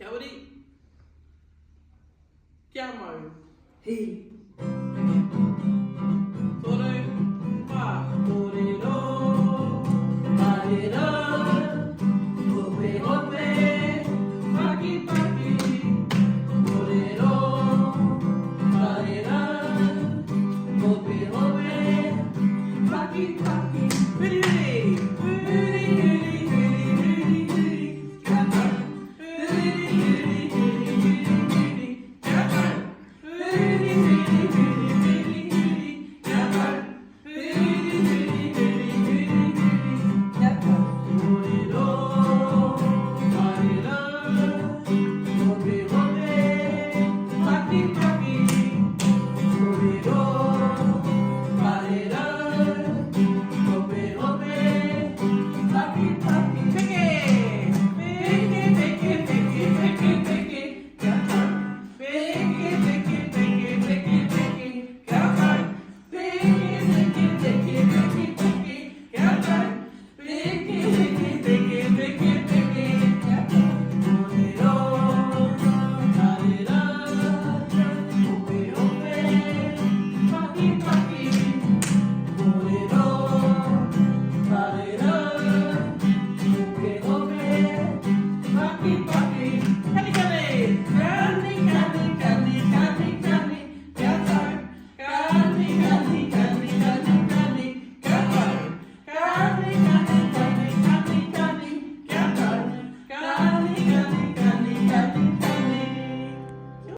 Cavity. Chiamo. Hey. Tore. Pa. Torero. Marera. Hope, hope. Paki, paki. Torero. Marera. Hope, hope. Paki, paki. Really, really. Really, really, really, really, really. Really, really,